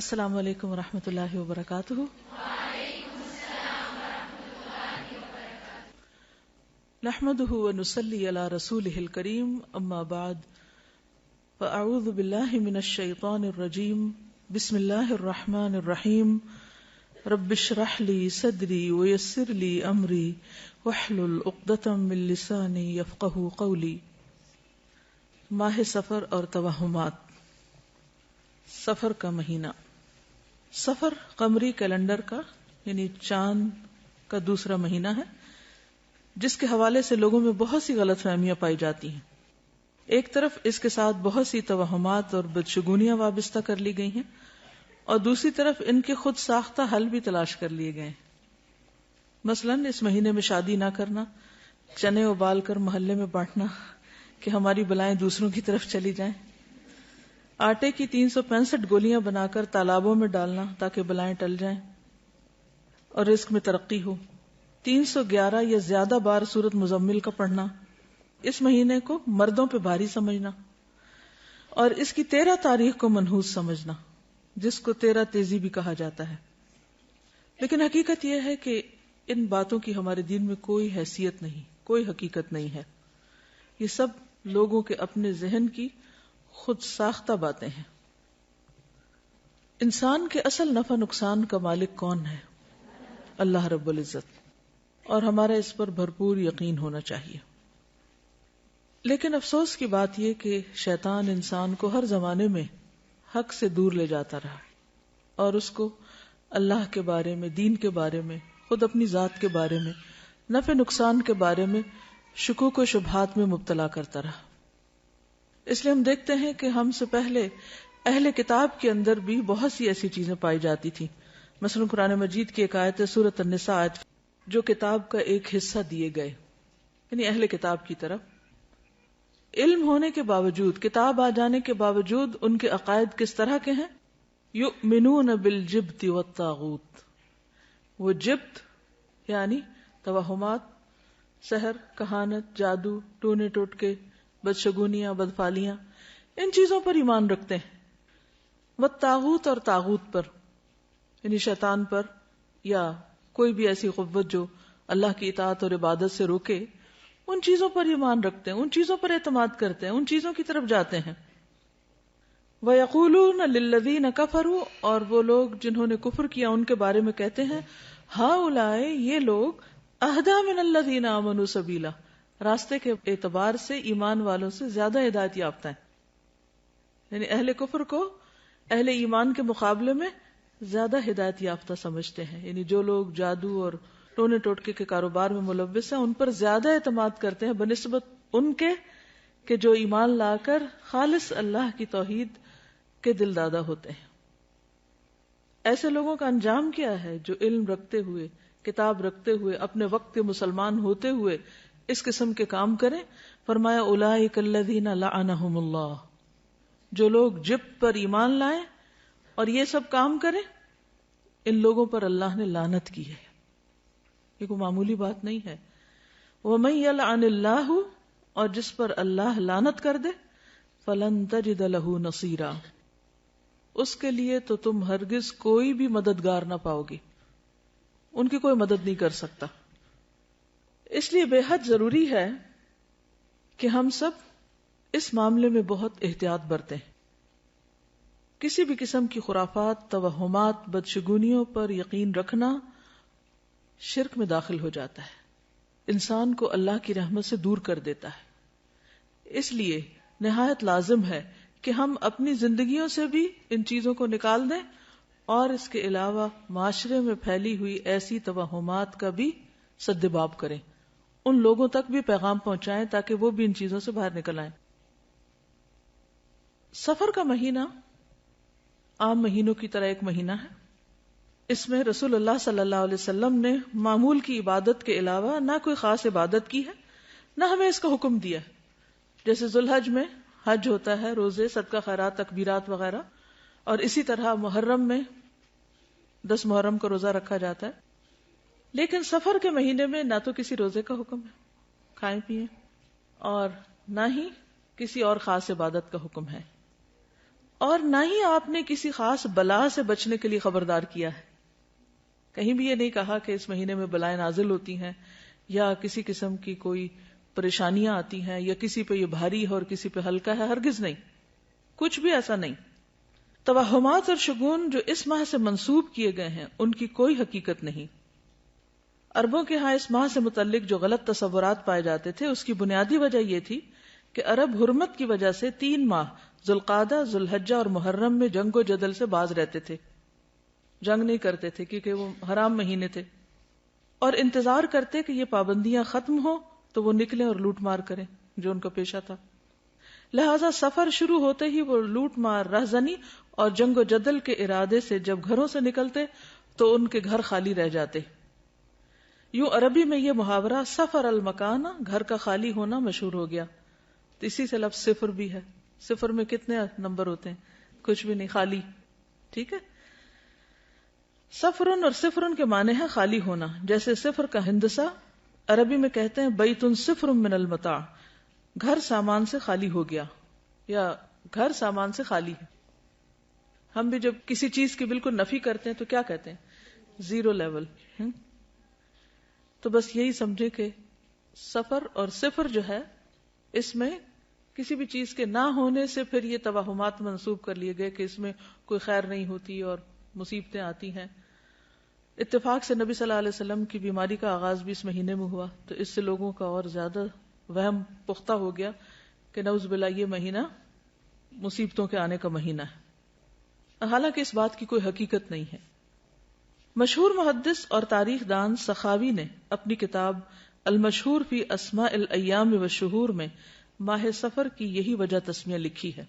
السلام علیکم ورحمۃ اللہ وبرکاتہ۔ نحمده ونصلي على رسوله الكريم، اما بعد فاعوذ باللہ من الشیطان الرجیم، بسم اللہ الرحمن الرحیم، رب اشرح لي صدری ويسر لي امری واحلل عقدۃ من لسانی یفقهوا قولی۔ ماہ سفر اور توہمات۔ سفر کا مہینہ، سفر قمری کیلنڈر کا یعنی چاند کا دوسرا مہینہ ہے، جس کے حوالے سے لوگوں میں بہت سی غلط فہمیاں پائی جاتی ہیں۔ ایک طرف اس کے ساتھ بہت سی توہمات اور بدشگونیاں وابستہ کر لی گئی ہیں، اور دوسری طرف ان کے خود ساختہ حل بھی تلاش کر لیے گئے ہیں۔ مثلاً اس مہینے میں شادی نہ کرنا، چنے ابال کر محلے میں بانٹنا کہ ہماری بلائیں دوسروں کی طرف چلی جائیں، آٹے کی 365 گولیاں بنا کر تالابوں میں ڈالنا تاکہ بلائیں ٹل جائیں اور رزق میں ترقی ہو، 311 یا زیادہ بار سورۃ مزمل کا پڑھنا، اس مہینے کو مردوں پہ بھاری سمجھنا، اور اس کی 13 تاریخ کو منحوس سمجھنا، جس کو 13 تیزی بھی کہا جاتا ہے۔ لیکن حقیقت یہ ہے کہ ان باتوں کی ہمارے دین میں کوئی حیثیت نہیں، کوئی حقیقت نہیں ہے۔ یہ سب لوگوں کے اپنے ذہن کی خود ساختہ باتیں ہیں۔ انسان کے اصل نفع نقصان کا مالک کون ہے؟ اللہ رب العزت، اور ہمارا اس پر بھرپور یقین ہونا چاہیے۔ لیکن افسوس کی بات یہ کہ شیطان انسان کو ہر زمانے میں حق سے دور لے جاتا رہا اور اس کو اللہ کے بارے میں، دین کے بارے میں، خود اپنی ذات کے بارے میں، نفع نقصان کے بارے میں شکوک و شبہات میں مبتلا کرتا رہا۔ اس لیے ہم دیکھتے ہیں کہ ہم سے پہلے اہل کتاب کے اندر بھی بہت سی ایسی چیزیں پائی جاتی تھیں۔ مثلا قرآن مجید کی ایک آیت ہے سورۃ النساء آیت، جو کتاب کا ایک حصہ دیے گئے، یعنی اہل کتاب کی طرف علم ہونے کے باوجود، کتاب آ جانے کے باوجود ان کے عقائد کس طرح کے ہیں؟ یؤمنون بالجبت والطاغوت۔ وہ جبت یعنی توہمات، سحر، کہانت، جادو، ٹونے ٹوٹکے، بدشگونیاں، بدفالیاں، ان چیزوں پر ایمان رکھتے ہیں۔ والطاغوت، اور طاغوت پر یعنی شیطان پر یا کوئی بھی ایسی قوت جو اللہ کی اطاعت اور عبادت سے روکے، ان چیزوں پر ایمان رکھتے ہیں، ان چیزوں پر اعتماد کرتے ہیں، ان چیزوں کی طرف جاتے ہیں۔ وَيَقُولُونَ لِلَّذِينَ كَفَرُوا، اور وہ لوگ جنہوں نے کفر کیا ان کے بارے میں کہتے ہیں، ہؤلاء، یہ لوگ، اہدیٰ من الذین آمنوا سبیلا، راستے کے اعتبار سے ایمان والوں سے زیادہ ہدایت یافتہ ہیں۔ یعنی اہل کفر کو اہل ایمان کے مقابلے میں زیادہ ہدایت یافتہ سمجھتے ہیں، یعنی جو لوگ جادو اور ٹونے ٹوٹکے کے کاروبار میں ملوث ہیں ان پر زیادہ اعتماد کرتے ہیں بنسبت ان کے کہ جو ایمان لا کر خالص اللہ کی توحید کے دل دادا ہوتے ہیں۔ ایسے لوگوں کا انجام کیا ہے جو علم رکھتے ہوئے، کتاب رکھتے ہوئے، اپنے وقت کے مسلمان ہوتے ہوئے اس قسم کے کام کریں؟ فرمایا اولئک الذین لعنہم اللہ، جو لوگ جبت پر ایمان لائیں اور یہ سب کام کریں، ان لوگوں پر اللہ نے لعنت کی ہے۔ یہ کوئی معمولی بات نہیں ہے۔ وَمَن يَلْعَنِ اللَّهُ، اور جس پر اللہ لعنت کر دے، فَلَن تَجِدَ لَهُ نَصِيرًا، اس کے لیے تو تم ہرگز کوئی بھی مددگار نہ پاؤ گی، ان کی کوئی مدد نہیں کر سکتا۔ اس لیے بے حد ضروری ہے کہ ہم سب اس معاملے میں بہت احتیاط برتیں۔ کسی بھی قسم کی خرافات، توہمات، بدشگونیوں پر یقین رکھنا شرک میں داخل ہو جاتا ہے، انسان کو اللہ کی رحمت سے دور کر دیتا ہے۔ اس لیے نہایت لازم ہے کہ ہم اپنی زندگیوں سے بھی ان چیزوں کو نکال دیں، اور اس کے علاوہ معاشرے میں پھیلی ہوئی ایسی توہمات کا بھی سدباب کریں، ان لوگوں تک بھی پیغام پہنچائیں تاکہ وہ بھی ان چیزوں سے باہر نکل آئیں۔ سفر کا مہینہ عام مہینوں کی طرح ایک مہینہ ہے۔ اس میں رسول اللہ صلی اللہ علیہ وسلم نے معمول کی عبادت کے علاوہ نہ کوئی خاص عبادت کی ہے، نہ ہمیں اس کا حکم دیا ہے۔ جیسے ذوالحج میں حج ہوتا ہے، روزے، صدقہ خیرات، تکبیرات وغیرہ، اور اسی طرح محرم میں 10 محرم کا روزہ رکھا جاتا ہے۔ لیکن سفر کے مہینے میں نہ تو کسی روزے کا حکم ہے، کھائیں پیئیں، اور نہ ہی کسی اور خاص عبادت کا حکم ہے۔ اور نہ ہی آپ نے کسی خاص بلا سے بچنے کے لیے خبردار کیا ہے. کہیں بھی یہ نہیں کہا کہ اس مہینے میں بلائیں نازل ہوتی ہیں یا کسی قسم کی کوئی پریشانیاں آتی ہیں یا کسی پہ یہ بھاری ہے اور کسی پہ ہلکا ہے. ہرگز نہیں، کچھ بھی ایسا نہیں. توہمات اور شگون جو اس ماہ سے منسوب کیے گئے ہیں ان کی کوئی حقیقت نہیں. عربوں کے ہاں اس ماہ سے متعلق جو غلط تصورات پائے جاتے تھے اس کی بنیادی وجہ یہ تھی کہ عرب حرمت کی وجہ سے 3 ماہ ذوالقعدہ، ذوالحجہ اور محرم میں جنگ و جدل سے باز رہتے تھے. جنگ نہیں کرتے تھے کیونکہ وہ حرام مہینے تھے، اور انتظار کرتے کہ یہ پابندیاں ختم ہو تو وہ نکلیں اور لوٹ مار کریں جو ان کا پیشہ تھا. لہذا سفر شروع ہوتے ہی وہ لوٹ مار، رہزنی اور جنگ و جدل کے ارادے سے جب گھروں سے نکلتے تو ان کے گھر خالی رہ جاتے. یوں عربی میں یہ محاورہ سفر المکان، گھر کا خالی ہونا، مشہور ہو گیا. تو اسی سے لفظ صفر بھی ہے. صفر میں کتنے نمبر ہوتے ہیں؟ کچھ بھی نہیں، خالی. ٹھیک ہے. سفرن اور صفرن کے معنی ہے خالی ہونا. جیسے صفر کا ہندسہ عربی میں کہتے ہیں بیتن صفر من المتاع، گھر سامان سے خالی ہو گیا یا گھر سامان سے خالی ہے. ہم بھی جب کسی چیز کی بالکل نفی کرتے ہیں تو کیا کہتے ہیں؟ Zero level. تو بس یہی سمجھے کہ سفر اور صفر جو ہے اس میں کسی بھی چیز کے نہ ہونے سے پھر یہ توہمات منسوب کر لیے گئے کہ اس میں کوئی خیر نہیں ہوتی اور مصیبتیں آتی ہیں. اتفاق سے نبی صلی اللہ علیہ وسلم کی بیماری کا آغاز بھی اس مہینے میں ہوا تو اس سے لوگوں کا اور زیادہ وہم پختہ ہو گیا کہ نعوذ باللہ یہ مہینہ مصیبتوں کے آنے کا مہینہ ہے. حالانکہ اس بات کی کوئی حقیقت نہیں ہے. مشہور محدث اور تاریخ دان سخاوی نے اپنی کتاب المشہور فی اسماء الایام والشہور میں ماہ سفر کی یہی وجہ تسمیہ لکھی ہے.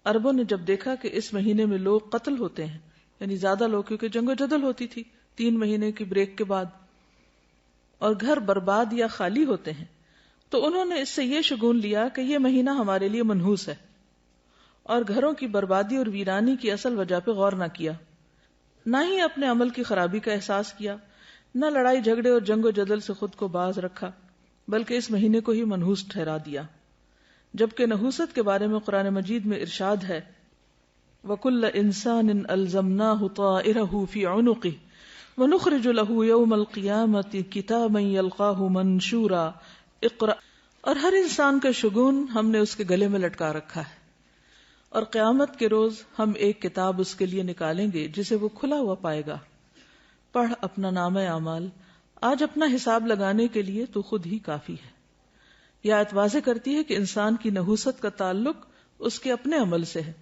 عربوں نے جب دیکھا کہ اس مہینے میں لوگ قتل ہوتے ہیں، یعنی زیادہ لوگ، کیونکہ جنگ و جدل ہوتی تھی 3 مہینے کی بریک کے بعد، اور گھر برباد یا خالی ہوتے ہیں، تو انہوں نے اس سے یہ شگون لیا کہ یہ مہینہ ہمارے لیے منحوس ہے، اور گھروں کی بربادی اور ویرانی کی اصل وجہ پہ غور نہ کیا، نہ ہی اپنے عمل کی خرابی کا احساس کیا، نہ لڑائی جھگڑے اور جنگ و جدل سے خود کو باز رکھا، بلکہ اس مہینے کو ہی منحوس ٹھہرا دیا. جبکہ نحوست کے بارے میں قرآن مجید میں ارشاد ہے وَكُلَّ إِنسَانٍ أَلْزَمْنَاهُ طَائِرَهُ فِي عُنُقِهِ وَنُخْرِجُ لَهُ يَوْمَ الْقِيَامَةِ كِتَابًا يَلْقَاهُ مَنشُورًا اقرأ، اور ہر انسان کا شگون ہم نے اس کے گلے میں لٹکا رکھا ہے، اور قیامت کے روز ہم ایک کتاب اس کے لیے نکالیں گے جسے وہ کھلا ہوا پائے گا. پڑھ اپنا نامہ اعمال، آج اپنا حساب لگانے کے لیے تو خود ہی کافی ہے. یہ آیت واضح کرتی ہے کہ انسان کی نحوست کا تعلق اس کے اپنے عمل سے ہے،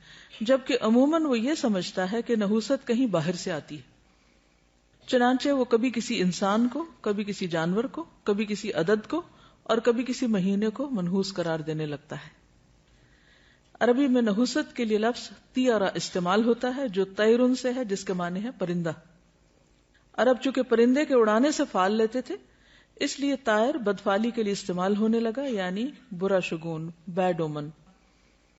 جبکہ عموماً وہ یہ سمجھتا ہے کہ نحوست کہیں باہر سے آتی ہے. چنانچہ وہ کبھی کسی انسان کو، کبھی کسی جانور کو، کبھی کسی عدد کو اور کبھی کسی مہینے کو منحوس قرار دینے لگتا ہے. عربی میں نحوست کے لیے لفظ طیرہ استعمال ہوتا ہے جو طیرن سے ہے، جس کے معنی ہے پرندہ. عرب چونکہ پرندے کے اڑانے سے فال لیتے تھے، اس لیے طائر بدفالی کے لیے استعمال ہونے لگا، یعنی برا شگون، بیڈ اومن.